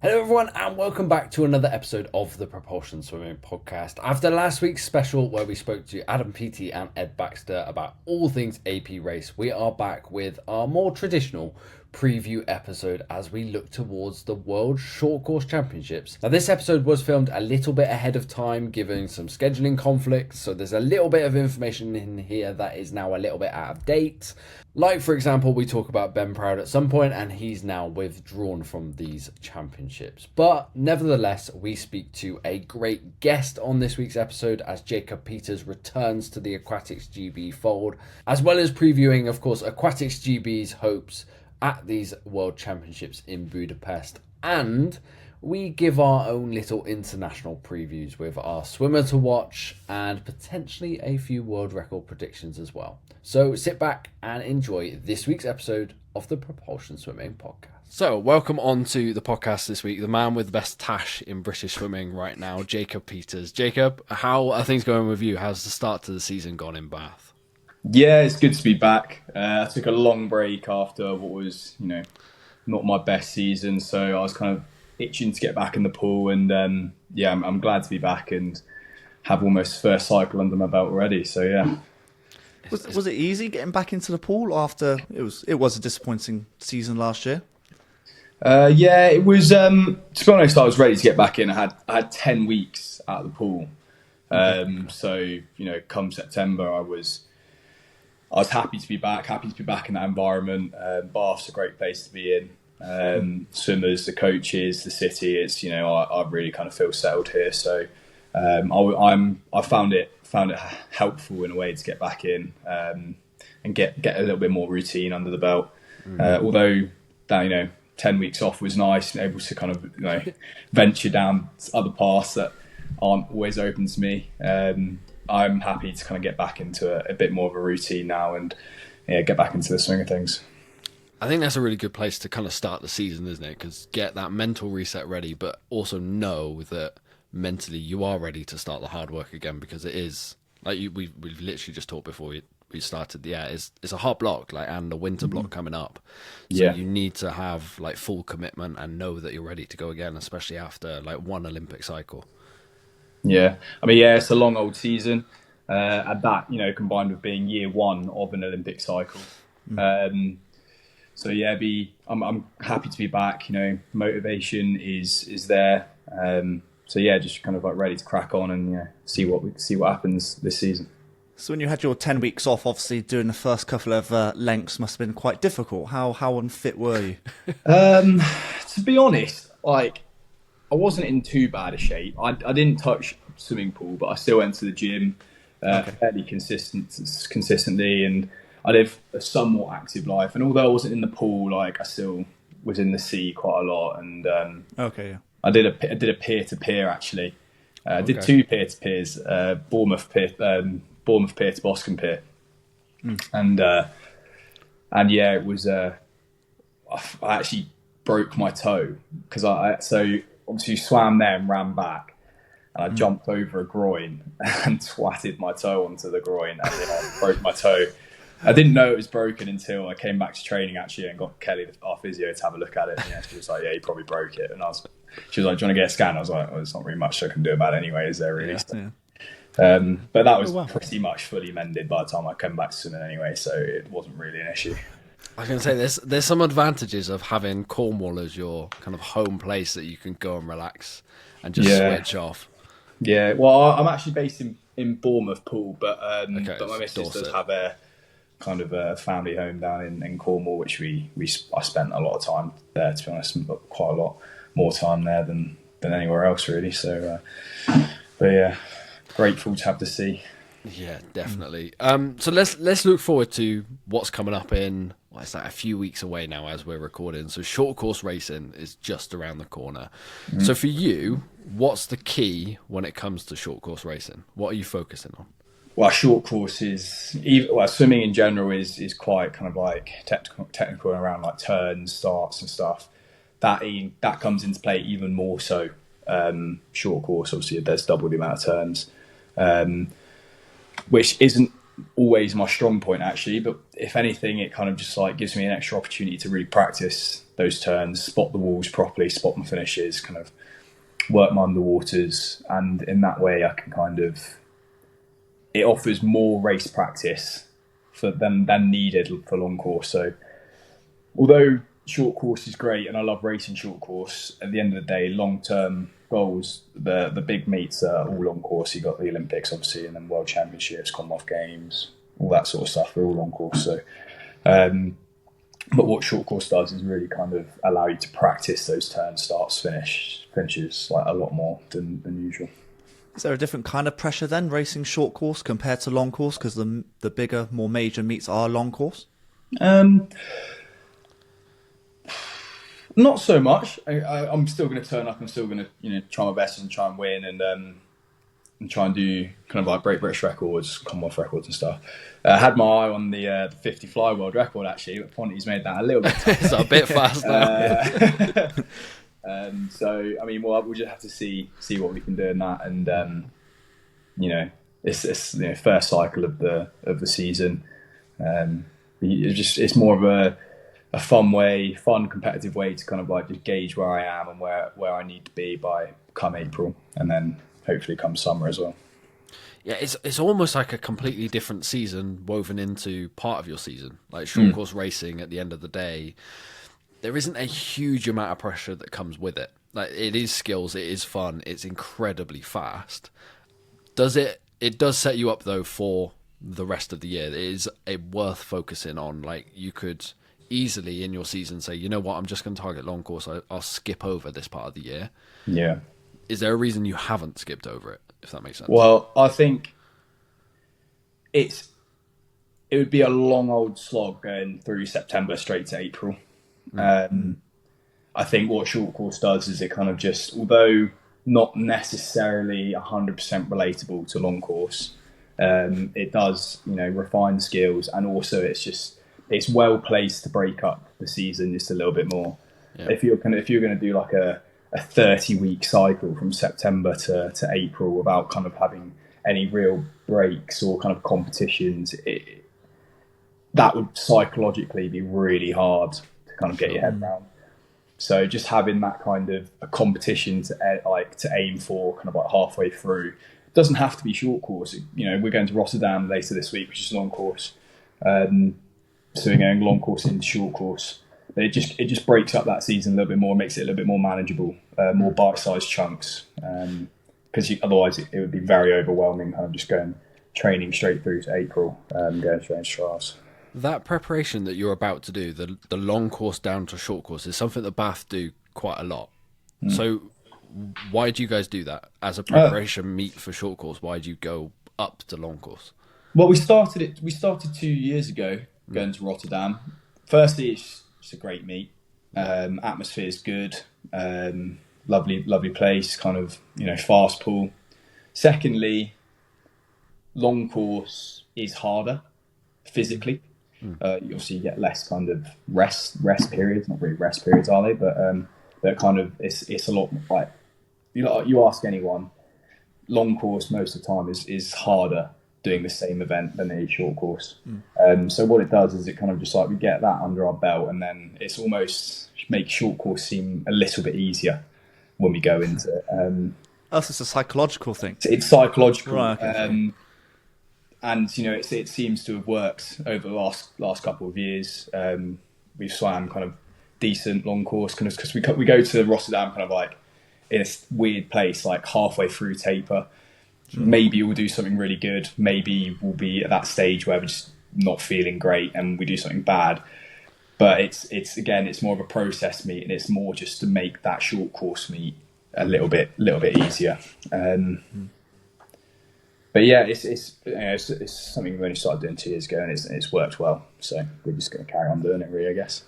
Hello everyone and welcome back to another episode of the Propulsion Swimming Podcast. After last week's special where we spoke to Adam Peaty and Ed Baxter about all things AP race, we are back with our more traditional preview episode as we look towards the World Short Course Championships. Now this episode was filmed a little bit ahead of time given some scheduling conflicts, so there's a little bit of information in here that is now a little bit out of date. Like for example, we talk about Ben Proud at some point and he's now withdrawn from these championships. But nevertheless, we speak to a great guest on this week's episode as Jacob Peters returns to the Aquatics GB fold, as well as previewing of course Aquatics GB's hopes at these World Championships in Budapest, and we give our own little international previews with our swimmer to watch and potentially a few world record predictions as well. So sit back and enjoy this week's episode of the Propulsion Swimming Podcast. So welcome on to the podcast this week, the man with the best tash in British swimming right now, Jacob Peters. Jacob, how are things going with you? How's the start to the season gone in Bath? Yeah, it's good to be back. I took a long break after what was, not my best season. So I was kind of itching to get back in the pool. And I'm glad to be back and have almost first cycle under my belt already. So yeah. Was it easy getting back into the pool after it was a disappointing season last year? Yeah, it was. To be honest, I was ready to get back in. I had 10 weeks out of the pool. So come September, I was happy to be back in that environment. Bath's a great place to be in. Swimmers, the coaches, the city. It's I really kind of feel settled here. So I found it helpful in a way to get back in and get a little bit more routine under the belt. Although that 10 weeks off was nice and able to kind of venture down other paths that aren't always open to me. I'm happy to kind of get back into a bit more of a routine now and get back into the swing of things. I think that's a really good place to kind of start the season, isn't it? Because get that mental reset ready, but also know that mentally you are ready to start the hard work again, because it is, like we've literally just talked before we started, it's a hot block, and a winter block coming up. So you need to have full commitment and know that you're ready to go again, especially after one Olympic cycle. Yeah, it's a long old season. And that, combined with being year one of an Olympic cycle. So yeah, I'm happy to be back. Motivation is there. So yeah, just kind of ready to crack on and see what happens this season. So when you had your 10 weeks off, obviously doing the first couple of lengths must have been quite difficult. How unfit were you? To be honest, I wasn't in too bad a shape. I didn't touch swimming pool, but I still went to the gym fairly consistently, and I live a somewhat active life. And although I wasn't in the pool, I still was in the sea quite a lot. And I did a peer to peer actually. I did two peer to peers, Bournemouth Pier to Boscombe Pier, and it was. I actually broke my toe because I obviously swam there and ran back, and I jumped over a groin and twatted my toe onto the groin, and then I broke my toe. I didn't know it was broken until I came back to training actually and got Kelly, our physio, to have a look at it. And she was like, "Yeah, you probably broke it." And she was like, "Do you want to get a scan?" I was like, "Well, there's not really much I can do about it anyway, is there really?" But that was pretty much fully mended by the time I came back to swimming anyway, so it wasn't really an issue. I was going to say, there's some advantages of having Cornwall as your kind of home place that you can go and relax and just switch off. Yeah, well, I'm actually based in Bournemouth Pool, but my missus does have a kind of a family home down in Cornwall, which I spent a lot of time there, to be honest, but quite a lot more time there than anywhere else really. So, but yeah, grateful to have the sea. Yeah, definitely. So let's look forward to what's coming up in a few weeks away now as we're recording. So short course racing is just around the corner. So for you, what's the key when it comes to short course racing? What are you focusing on? Well, short course swimming in general is quite kind of technical around turns, starts and stuff. That comes into play even more so. Short course, obviously, there's double the amount of turns. Which isn't always my strong point actually, but if anything, it kind of just gives me an extra opportunity to really practice those turns, spot the walls properly, spot my finishes, kind of work my underwaters, and in that way I can it offers more race practice than needed for long course. So although short course is great and I love racing short course, at the end of the day, long-term goals, the big meets are all long course. You've got the Olympics, obviously, and then World Championships, Commonwealth Games, all that sort of stuff. They're all long course. So, but what short course does is really kind of allow you to practice those turns, starts, finishes like a lot more than usual. Is there a different kind of pressure then, racing short course compared to long course? Because the bigger, more major meets are long course? Not so much. I'm still going to turn up. I'm still going to, try my best and try and win and try and do kind of like break British records, Commonwealth records and stuff. I had my eye on the 50 fly world record actually, but Ponty's made that a little bit tougher. It's a bit fast now. So I mean, we'll just have to see what we can do in that, and it's first cycle of the season. It's more of a fun competitive way to kind of like just gauge where I am and where I need to be by come April, and then hopefully come summer as well. Yeah, it's almost like a completely different season woven into part of your season. Like short course racing, at the end of the day, there isn't a huge amount of pressure that comes with it. Like, it is skills, it is fun, it's incredibly fast. It does set you up though for the rest of the year. It is worth focusing on. Like, you could easily in your season say, you know what, I'm just going to target long course. I'll skip over this part of the year. Yeah. Is there a reason you haven't skipped over it, if that makes sense? Well, I think it would be a long old slog going through September straight to April. I think what short course does is it kind of just, although not necessarily 100% relatable to long course, it does, refine skills, and also it's well placed to break up the season just a little bit more. Yeah. If you're going to do like a 30-week cycle from September to April without kind of having any real breaks or kind of competitions, that would psychologically be really hard to kind of get your head around. So just having that kind of a competition to aim for kind of like halfway through, it doesn't have to be short course. We're going to Rotterdam later this week, which is long course. So we're going long course into short course. It just breaks up that season a little bit more, makes it a little bit more manageable, more bite-sized chunks. Because otherwise it would be very overwhelming, kind of just going training straight through to April, going straight into trials. That preparation that you're about to do, the long course down to short course, is something that Bath do quite a lot. So why do you guys do that as a preparation meet for short course? Why do you go up to long course? Well, we started 2 years ago going to Rotterdam. Firstly, it's a great meet. Atmosphere is good. Lovely place, kind of, fast pool. Secondly, long course is harder physically. You obviously get less kind of rest periods. Not really rest periods, are they? But kind of it's a lot like you ask anyone. Long course most of the time is harder doing the same event than a short course. So what it does is it kind of just like we get that under our belt, and then it's almost makes short course seem a little bit easier when we go into it. So it's a psychological thing. It's psychological. Right, okay. And it seems to have worked over the last couple of years. We've swam kind of decent long course because we go to Rotterdam kind of like in a weird place, like halfway through taper. Sure. Maybe we'll do something really good. Maybe we'll be at that stage where we're just not feeling great and we do something bad. But it's more of a process meet, and it's more just to make that short course meet a little bit easier. But yeah, it's something we only started doing 2 years ago, and it's worked well. So we're just going to carry on doing it, really, I guess.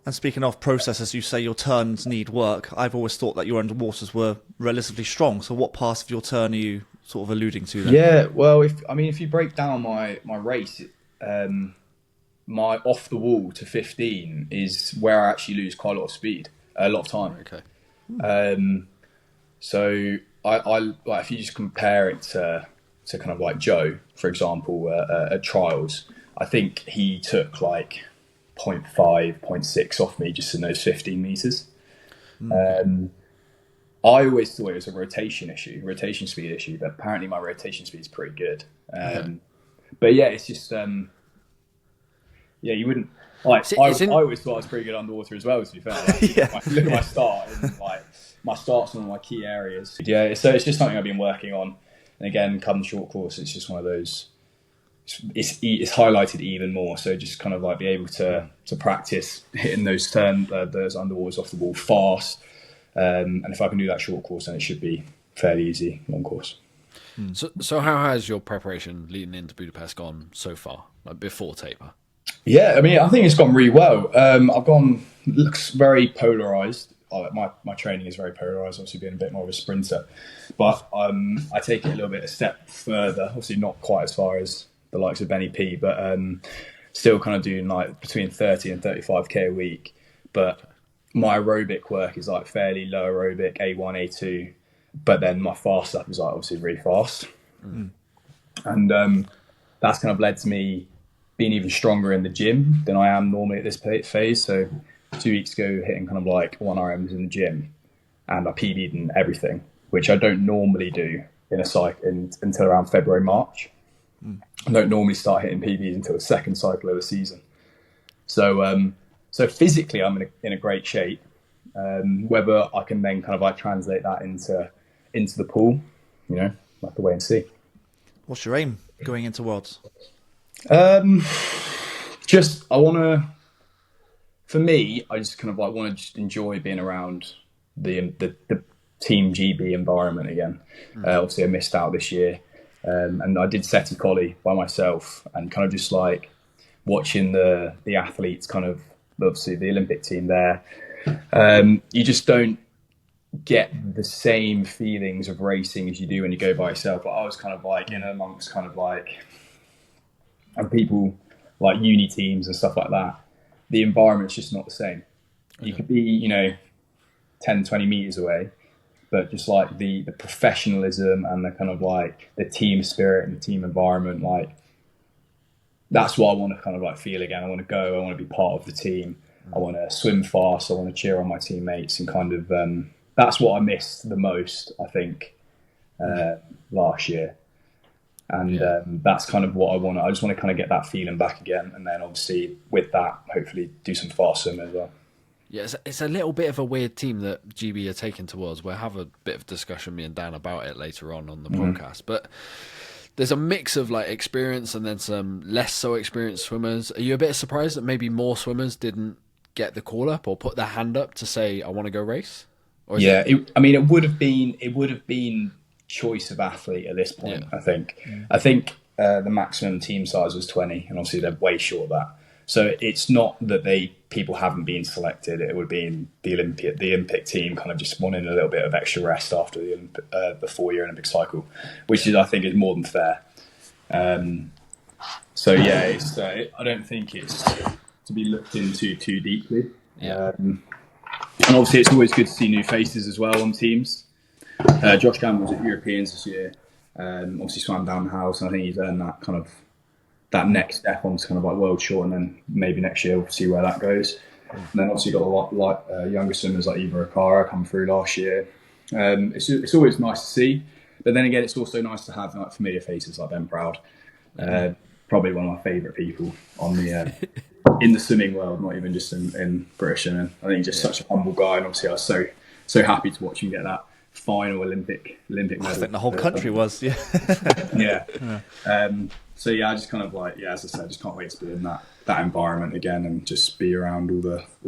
And speaking of processes, you say your turns need work. I've always thought that your underwaters were relatively strong. So what part of your turn are you sort of alluding to then? Yeah, well, if you break down my race, my off the wall to 15 is where I actually lose quite a lot of speed, a lot of time. Okay. So I like if you just compare it to kind of like Joe, for example, at trials, I think he took like 0.5, 0.6 off me just in those 15 meters. I always thought it was a rotation speed issue, but apparently my rotation speed is pretty good. But yeah, it's just, you wouldn't, like, I always thought I was pretty good underwater as well, to be fair. Like, look at my start, and like, my start's on my key areas. Yeah, so it's just something I've been working on. And again, come short course, it's just one of those, it's highlighted even more. So just kind of like be able to practice hitting those those underwaters off the wall fast. And if I can do that short course, then it should be fairly easy long course. So how has your preparation leading into Budapest gone so far, like before taper? Yeah, I mean, I think it's gone really well. Looks very polarised. My training is very polarised, obviously being a bit more of a sprinter. But I take it a step further, obviously not quite as far as the likes of Benny P, but still kind of doing like between 30 and 35k a week. But my aerobic work is like fairly low aerobic, A1, A2, but then my fast stuff is like obviously really fast. And that's kind of led to me being even stronger in the gym than I am normally at this phase. So 2 weeks ago, hitting kind of like 1 RMs in the gym, and I PB'd in everything, which I don't normally do in a cycle until around February, March. I don't normally start hitting PBs until the second cycle of the season. So physically, I'm in a great shape. Whether I can then kind of like translate that into the pool, you know, we'll have to wait and see. What's your aim going into Worlds? For me, I just kind of like want to just enjoy being around the Team GB environment again. Obviously, I missed out this year, and I did Seti Collie by myself, and kind of just like watching the athletes, kind of obviously the Olympic team there. You just don't get the same feelings of racing as you do when you go by yourself. But I was kind of like in amongst kind of like and people like uni teams and stuff like that. The environment's just not the same. You could be, 10, 20 meters away, but just like the professionalism and the kind of like the team spirit and the team environment, like that's what I want to kind of like feel again. I want to go, I want to be part of the team. I want to swim fast. I want to cheer on my teammates, and kind of that's what I missed the most, I think, last year. And that's kind of what I want. I just want to kind of get that feeling back again, and then obviously with that, hopefully do some fast swim as well. Yeah, it's a little bit of a weird team that GB are taking to Worlds. We'll have a bit of discussion, me and Dan, about it later on the podcast. But there's a mix of like experience and then some less so experienced swimmers. Are you a bit surprised that maybe more swimmers didn't get the call up or put their hand up to say, I want to go race? Or it would have been choice of athlete at this point. I think the maximum team size was 20, and obviously they're way short of that. So it's not that people haven't been selected. It would be the Olympic team kind of just wanting a little bit of extra rest after the 4-year Olympic cycle, which I think is more than fair. I don't think it's to be looked into too deeply. And obviously it's always good to see new faces as well on teams. Josh Campbell's at Europeans this year. Obviously swam down the house, and I think he's earned that kind of that next step onto kind of like world short, and then maybe next year we'll see where that goes. And then obviously got a lot like younger swimmers like Eva Akara come through last year. It's always nice to see, but then again it's also nice to have like familiar faces like Ben Proud. Probably one of my favourite people on the in the swimming world, not even just in British swimming. I think he's just such a humble guy, and obviously I was so happy to watch him get that final Olympic medal. I think the whole country was, I just kind of like, as I said, I just can't wait to be in that environment again and just be around all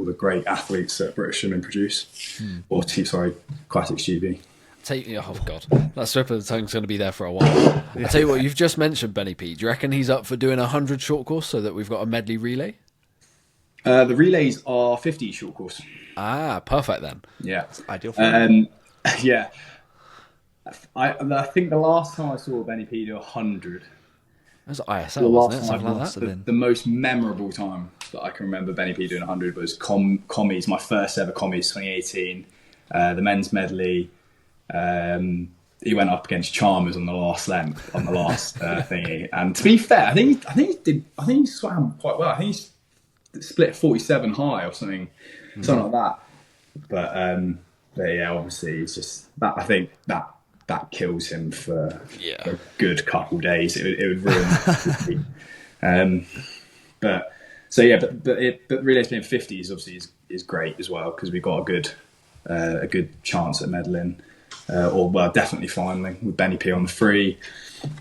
the great athletes that British swimming produce. Aquatics GB. Oh God, that slip of the tongue's going to be there for a while. I tell you what, you've just mentioned Benny P. Do you reckon he's up for doing 100 short course so that we've got a medley relay? The relays are 50 short course. Ah, perfect then. Yeah, it's ideal for him. Yeah, I think the last time I saw Benny P do 100. It was ISL, wasn't it? Something like that. The most memorable time that I can remember Benny P doing 100 was commies, my first ever commies, 2018, the men's medley. He went up against Chalmers on the last length, on the last thingy. And to be fair, I think he swam quite well. I think split 47 high or something like that. But yeah, obviously it's just that. I think that kills him for a good couple days. It would ruin. But relay spinning 50s obviously is great as well, because we've got a good chance at medaling, definitely finaling, with Benny P on the free,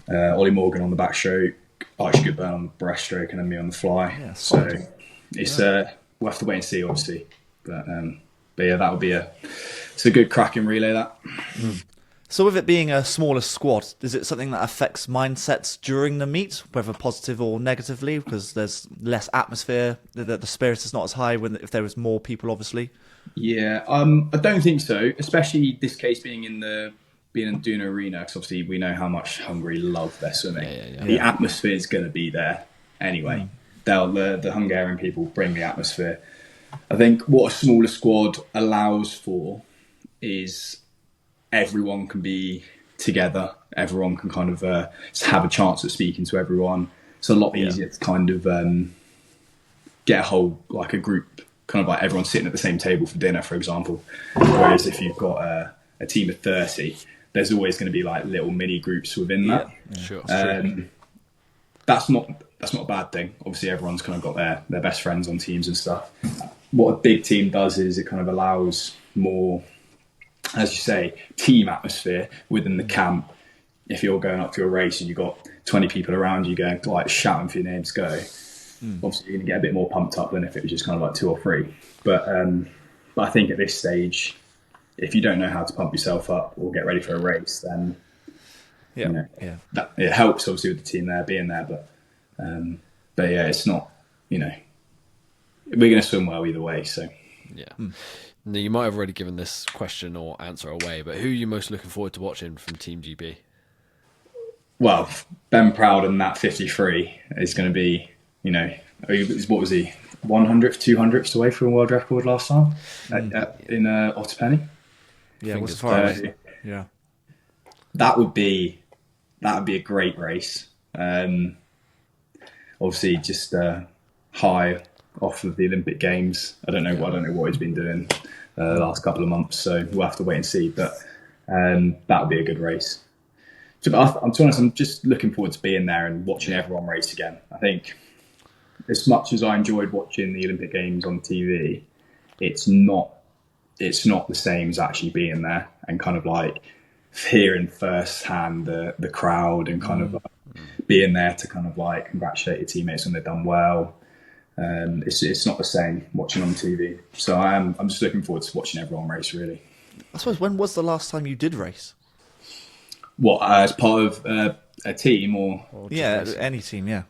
Ollie Morgan on the backstroke, Archie Goodburn on the breaststroke, and then me on the fly. Yeah, so it's we'll have to wait and see, obviously. But yeah, that would be it's a good cracking relay, that. So with it being a smaller squad, is it something that affects mindsets during the meet, whether positive or negatively, because there's less atmosphere, the spirit is not as high if there was more people, obviously? Yeah, I don't think so, especially this case being in Duna Arena, because obviously we know how much Hungary love their swimming. The atmosphere is going to be there anyway. The Hungarian people bring the atmosphere. I think what a smaller squad allows for is everyone can be together. Everyone can kind of have a chance at speaking to everyone. It's a lot easier to kind of get a group, kind of like everyone sitting at the same table for dinner, for example. Whereas if you've got a team of 30, there's always going to be like little mini groups within that. Yeah, sure. That's not a bad thing. Obviously, everyone's kind of got their best friends on teams and stuff. What a big team does is it kind of allows more, as you say, team atmosphere within the camp. If you're going up to a race and you've got 20 people around you going like shouting for your name to go, obviously you're going to get a bit more pumped up than if it was just kind of like 2 or 3. But I think at this stage, if you don't know how to pump yourself up or get ready for a race, then it helps obviously with the team there being there. But yeah, it's not, we're going to swim well either way. So yeah. Now, you might have already given this question or answer away, but who are you most looking forward to watching from Team GB? Well, Ben Proud and that 53 is going to be, what was he, 100th, 200th away from a world record last time in Otterpenny? Yeah, it was far away. Yeah, that would be a great race. Obviously, just high off of the Olympic Games. I don't know what he's been doing the last couple of months, so we'll have to wait and see. But that would be a good race. So, but to be honest, I'm just looking forward to being there and watching everyone race again. I think as much as I enjoyed watching the Olympic Games on TV, it's not the same as actually being there and kind of like hearing firsthand the crowd and kind of like being there to kind of like congratulate your teammates when they've done well. It's not the same watching on TV. So I'm just looking forward to watching everyone race, really. I suppose, when was the last time you did race? What, as part of a team or any team, yeah.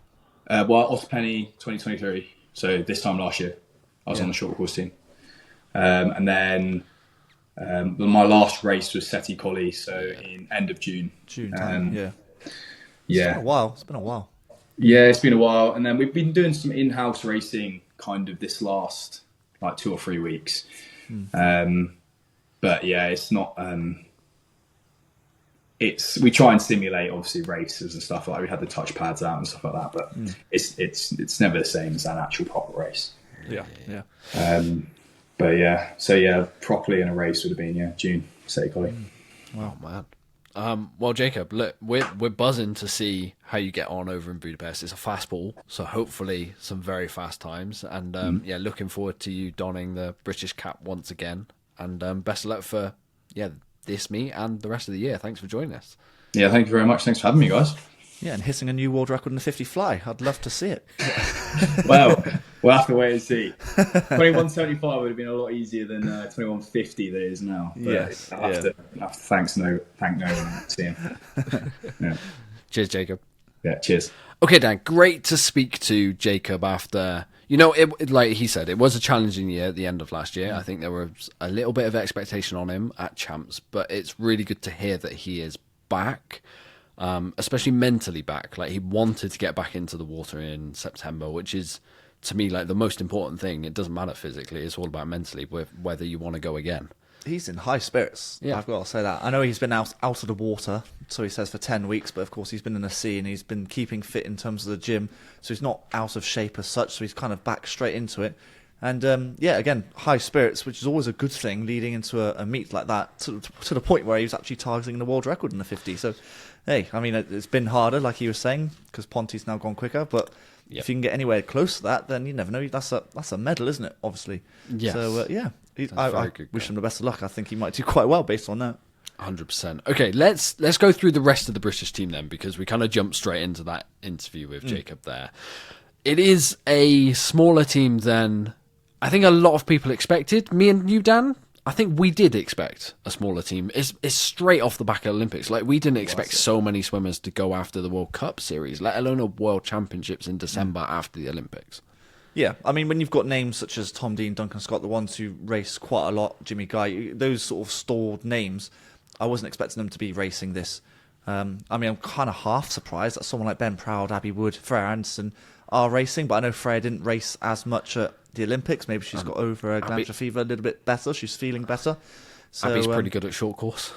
Otterpenny 2023. So this time last year, I was on the short course team. And then my last race was Seti Collie, so in end of June. It's been a while. Yeah, it's been a while. And then we've been doing some in-house racing kind of this last like 2 or 3 weeks. But yeah, it's not... we try and simulate obviously races and stuff, like we had the touch pads out and stuff like that, but it's never the same as an actual proper race. But yeah, so properly in a race would have been June, Seti Collie. Wow, man. Well, Jacob, look, we're buzzing to see how you get on over in Budapest. It's a fast ball, so hopefully some very fast times. And looking forward to you donning the British cap once again. And best of luck for this meet and the rest of the year. Thanks for joining us. Yeah, thank you very much. Thanks for having me, guys. Yeah, and hitting a new world record in the 50 fly. I'd love to see it. Well, we'll have to wait and see. 21.75 would have been a lot easier than 21.50 that is now. But yes. I have to thank no one. See him. Yeah. Cheers, Jacob. Yeah, cheers. Okay, Dan, great to speak to Jacob after... it like he said, it was a challenging year at the end of last year. I think there was a little bit of expectation on him at Champs, but it's really good to hear that he is back, especially mentally back. Like, he wanted to get back into the water in September, which is, to me, like the most important thing. It doesn't matter physically; it's all about mentally, whether you want to go again. He's in high spirits. Yeah. I've got to say that. I know he's been out of the water, so he says for 10 weeks, but of course he's been in the sea and he's been keeping fit in terms of the gym, so he's not out of shape as such, so he's kind of back straight into it. And again, high spirits, which is always a good thing leading into a meet like that, to the point where he was actually targeting the world record in the 50. So, hey, I mean, it's been harder, like he was saying, because Ponty's now gone quicker, but if you can get anywhere close to that, then you never know. That's a medal, isn't it, obviously? Yes. So, I wish him the best of luck. I think he might do quite well based on that. 100%. Okay, let's go through the rest of the British team then, because we kind of jumped straight into that interview with Jacob there. It is a smaller team than I think a lot of people expected. Me and you, Dan, I think we did expect a smaller team. It's straight off the back of Olympics. Like, we didn't expect so many swimmers to go after the World Cup series, let alone a World Championships in December after the Olympics. Yeah, I mean, when you've got names such as Tom Dean, Duncan Scott, the ones who race quite a lot, Jimmy Guy, those sort of stored names, I wasn't expecting them to be racing this. I mean, I'm kind of half surprised that someone like Ben Proud, Abby Wood, Freya Anderson are racing, but I know Freya didn't race as much at the Olympics. Maybe she's got over a glandular fever a little bit better. She's feeling better. So, Abby's pretty good at short course.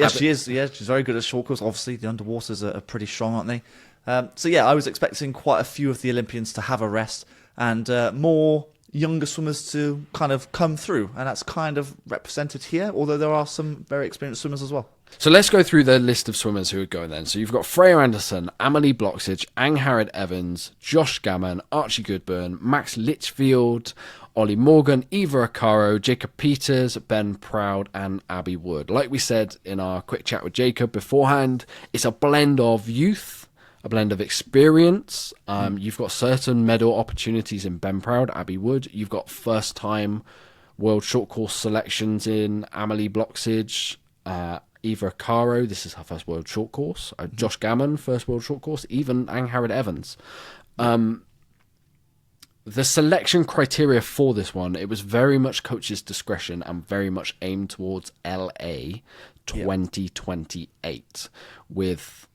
She is. Yeah, she's very good at short course. Obviously, the underwaters are pretty strong, aren't they? I was expecting quite a few of the Olympians to have a rest and more younger swimmers to kind of come through, and that's kind of represented here, although there are some very experienced swimmers as well. So let's go through the list of swimmers who are going then. So you've got Freya Anderson, Amelie Bloxage, Angharad Evans, Josh Gammon, Archie Goodburn, Max Litchfield, Ollie Morgan, Eva Acaro, Jacob Peters, Ben Proud, and Abby Wood. Like we said in our quick chat with Jacob beforehand, it's a blend of youth, a blend of experience. You've got certain medal opportunities in Ben Proud, Abby Wood. You've got first-time world short course selections in Amelie Bloxage, Eva Acaro, this is her first world short course. Josh Gammon, first world short course. Even Angharad Evans. The selection criteria for this one, it was very much coach's discretion and very much aimed towards LA 2028 with,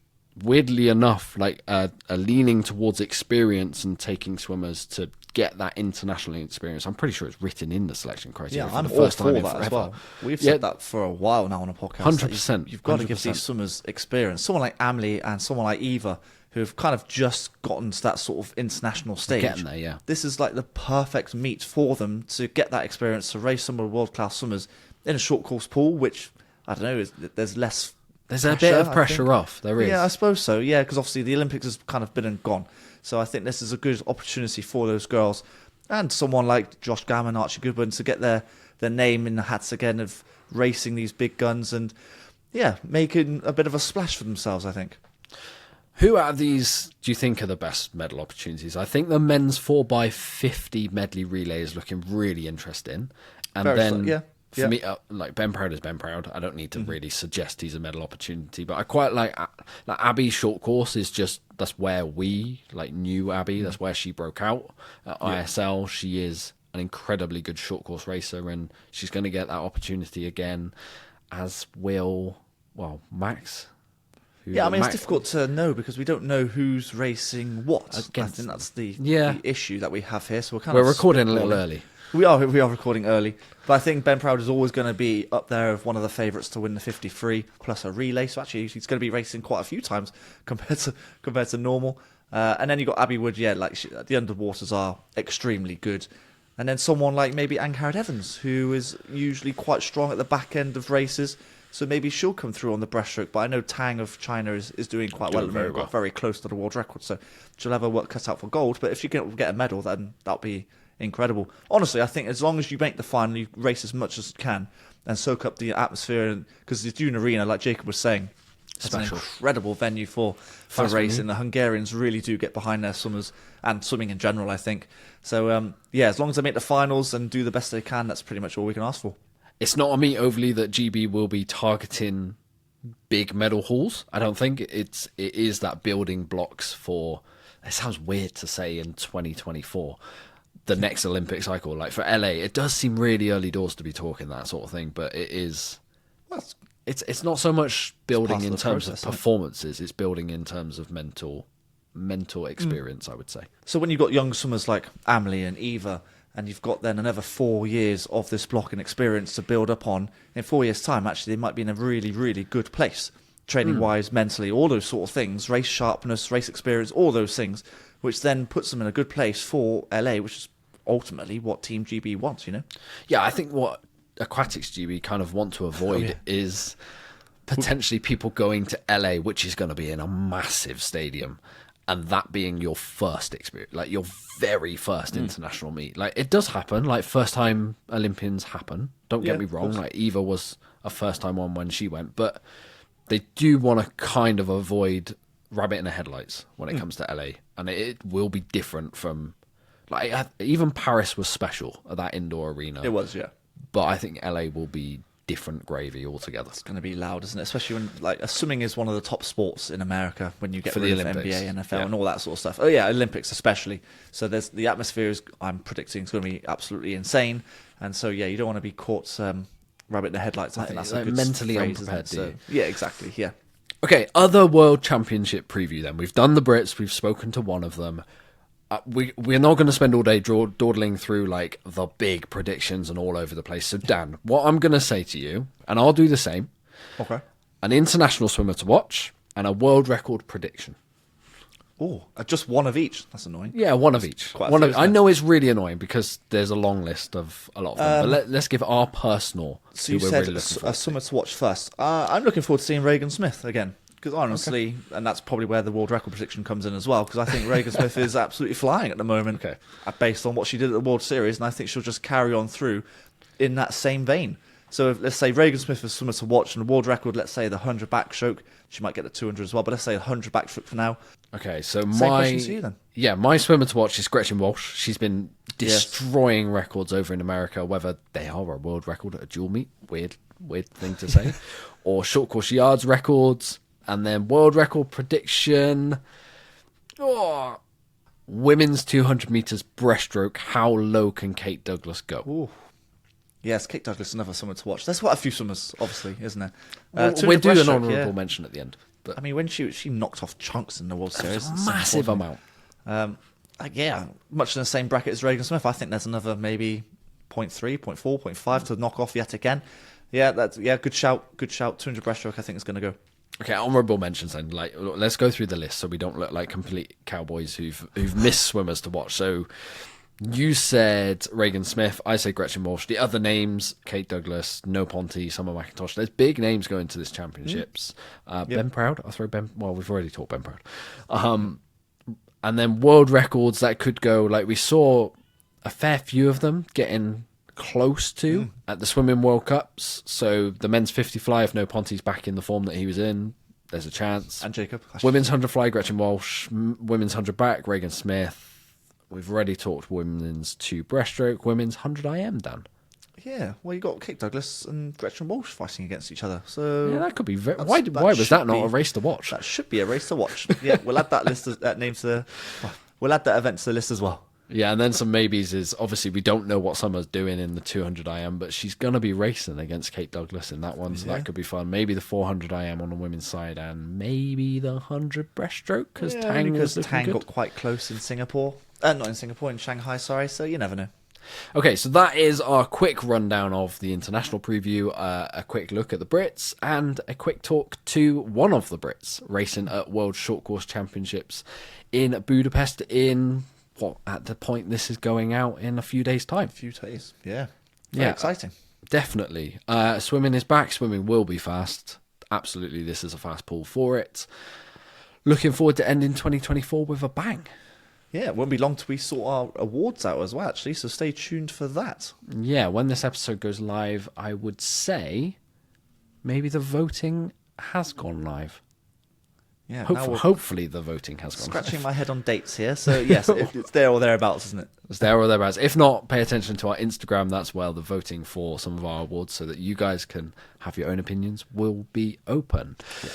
weirdly enough, like a leaning towards experience and taking swimmers to get that international experience. I'm pretty sure it's written in the selection criteria for I'm the first all time for in that forever. as well. We've said that for a while now on a podcast. 100%. You've got to 100%. give these swimmers experience. Someone like Amelie and someone like Eva, who have kind of just gotten to that sort of international stage. Getting there, yeah. This is like the perfect meet for them to get that experience, to race some of the world-class swimmers in a short course pool, which, I don't know, there's less There's a bit of pressure off. There is. Yeah, I suppose so. Yeah, because obviously the Olympics has kind of been and gone. So I think this is a good opportunity for those girls and someone like Josh Gammon, Archie Goodwin to get their name in the hats again of racing these big guns and, making a bit of a splash for themselves, I think. Who out of these do you think are the best medal opportunities? I think the men's 4x50 medley relay is looking really interesting. And for me, like Ben Proud is Ben Proud. I don't need to really suggest he's a medal opportunity, but I quite like Abby's short course is just, that's where we knew Abby. That's where she broke out at ISL. She is an incredibly good short course racer, and she's going to get that opportunity again, as will Max. It's difficult to know because we don't know who's racing what. I think that's the issue that we have here. So we're recording a little early. We are recording early, but I think Ben Proud is always going to be up there of one of the favourites to win the 53 plus a relay. So actually, he's going to be racing quite a few times compared to normal. And then you got Abby Wood. The underwaters are extremely good. And then someone like maybe Angharad Evans, who is usually quite strong at the back end of races. So maybe she'll come through on the breaststroke. But I know Tang of China is doing quite well. Very well. Got very close to the world record. So she'll have her work cut out for gold. But if she can get a medal, then that'll be incredible. Honestly, I think as long as you make the final, you race as much as you can and soak up the atmosphere. Because the Dune Arena, like Jacob was saying, it's an incredible venue for racing. The Hungarians really do get behind their swimmers and swimming in general, I think. So, as long as they make the finals and do the best they can, that's pretty much all we can ask for. It's not a meet overly that GB will be targeting big medal hauls. I don't think it is that building blocks for, it sounds weird to say in 2024, the next Olympic cycle. Like for LA, it does seem really early doors to be talking that sort of thing, but it is. It's not so much building in terms of performances; it's building in terms of mental experience. I would say. So when you've got young swimmers like Amelie and Eva, and you've got then another 4 years of this blocking experience to build up on. In 4 years' time, actually, they might be in a really, really good place, training-wise, mentally, all those sort of things, race sharpness, race experience, all those things, which then puts them in a good place for LA, which is ultimately what Team GB wants, you know? Yeah, I think what Aquatics GB kind of want to avoid is potentially people going to LA, which is going to be in a massive stadium, and that being your first experience, like your very first international meet. Like, it does happen, like first time Olympians happen, don't get me wrong, like Eva was a first time one when she went, but they do want to kind of avoid rabbit in the headlights when it comes to LA, and it will be different from, like, even Paris was special at that indoor arena. It was, yeah. But I think LA will be different gravy altogether. It's going to be loud, isn't it? Especially when, like, swimming is one of the top sports in America when you get For rid the of Olympics. NBA, NFL, and all that sort of stuff. Oh yeah, Olympics especially. So there's the atmosphere is, I'm predicting, is going to be absolutely insane. And so yeah, you don't want to be caught rabbit in the headlights. I think that's a good mentally phrase, unprepared. isn't it? So, yeah, exactly. Yeah. Okay, other World Championship preview then. We've done the Brits. We've spoken to one of them. We're not going to spend all day dawdling through like the big predictions and all over the place. So Dan, what I'm going to say to you, and I'll do the same. Okay. An international swimmer to watch and a world record prediction. Oh, just one of each. That's annoying. Yeah, one of each. Quite a One few, of, isn't I it? know it's really annoying because there's a long list of a lot of them. But let's give our personal. So you who we're said really looking for. a swimmer to watch first. I'm looking forward to seeing Regan Smith again. Because honestly, and that's probably where the world record prediction comes in as well, because I think Regan Smith is absolutely flying at the moment, based on what she did at the World Series, and I think she'll just carry on through in that same vein. So if, let's say Regan Smith is someone to watch, and the world record, let's say the 100 backstroke, she might get the 200 as well, but let's say 100 backstroke for now. Okay, so Same question to you then. Yeah, my swimmer to watch is Gretchen Walsh. She's been destroying records over in America, whether they are a world record at a dual meet, weird thing to say, or short course yards records. And then world record prediction. Oh, women's 200 meters breaststroke. How low can Kate Douglas go? Ooh. Yes, Kate Douglas is another someone to watch. There's quite a few swimmers, obviously, isn't there? We'll do an breaststroke, honourable mention at the end. But I mean, when she knocked off chunks in the World Series. a massive amount. Yeah, much in the same bracket as Regan Smith. I think there's another maybe 0.3, 0.4, 0.5 to knock off yet again. Yeah, good shout. Good shout. 200 breaststroke, I think, is going to go. Okay, honourable mentions then. Like, let's go through the list so we don't look like complete cowboys who've missed swimmers to watch. So you said Regan Smith, I say Gretchen Walsh. The other names: Kate Douglas, No Ponte, Summer McIntosh. There's big names going to this championships. Ben Proud. I'll throw Ben. Well, we've already talked Ben Proud. And then world records that could go. Like, we saw a fair few of them getting close to at the Swimming World Cups. So the men's 50 fly, if No Ponte's back in the form that he was in, there's a chance. And Jacob. Women's 100 fly, Gretchen Walsh. Women's 100 back, Regan Smith. We've already talked women's 2 breaststroke. Women's 100 IM, Dan. Yeah, well, you got Kate Douglas and Gretchen Walsh fighting against each other. So yeah, that could be very. Why was that not a race to watch? That should be a race to watch. Yeah, we'll add that list, that name to the. We'll add that event to the list as well. Yeah, and then some maybes is obviously we don't know what Summer's doing in the 200 IM, but she's going to be racing against Kate Douglas in that one, so that could be fun. Maybe the 400 IM on the women's side, and maybe the 100 breaststroke because Tang got quite close in Singapore. Not in Singapore, in Shanghai, sorry, so you never know. Okay, so that is our quick rundown of the international preview, a quick look at the Brits, and a quick talk to one of the Brits racing at World Short Course Championships in Budapest in... at the point this is going out in a few days' time. A few days, yeah. Very exciting. Definitely. Swimming is back. Swimming will be fast. Absolutely, this is a fast pull for it. Looking forward to ending 2024 with a bang. Yeah, it won't be long till we sort our awards out as well, actually, so stay tuned for that. Yeah, when this episode goes live, I would say maybe the voting has gone live. Yeah, hopefully the voting has gone scratching live. my head on dates here, so yes, it's there or thereabouts, isn't it? It's there or thereabouts. If not, pay attention to our Instagram. That's where the voting for some of our awards so that you guys can have your own opinions will be open. Yeah.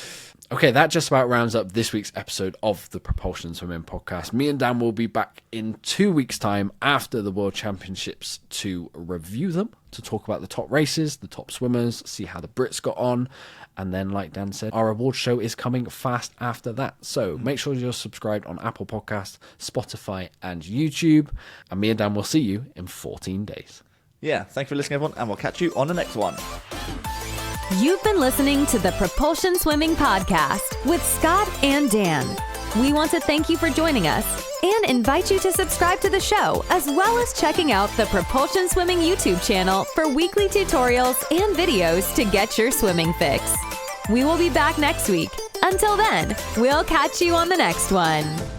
Okay, that just about rounds up this week's episode of the Propulsion Swimming Podcast. Me and Dan will be back in 2 weeks' time after the World Championships to review them, to talk about the top races, the top swimmers, see how the Brits got on. And then, like Dan said, our award show is coming fast after that. So make sure you're subscribed on Apple Podcasts, Spotify, and YouTube. And me and Dan will see you in 14 days. Yeah, thank you for listening, everyone, and we'll catch you on the next one. You've been listening to the Propulsion Swimming Podcast with Scott and Dan. We want to thank you for joining us and invite you to subscribe to the show, as well as checking out the Propulsion Swimming YouTube channel for weekly tutorials and videos to get your swimming fix. We will be back next week. Until then, we'll catch you on the next one.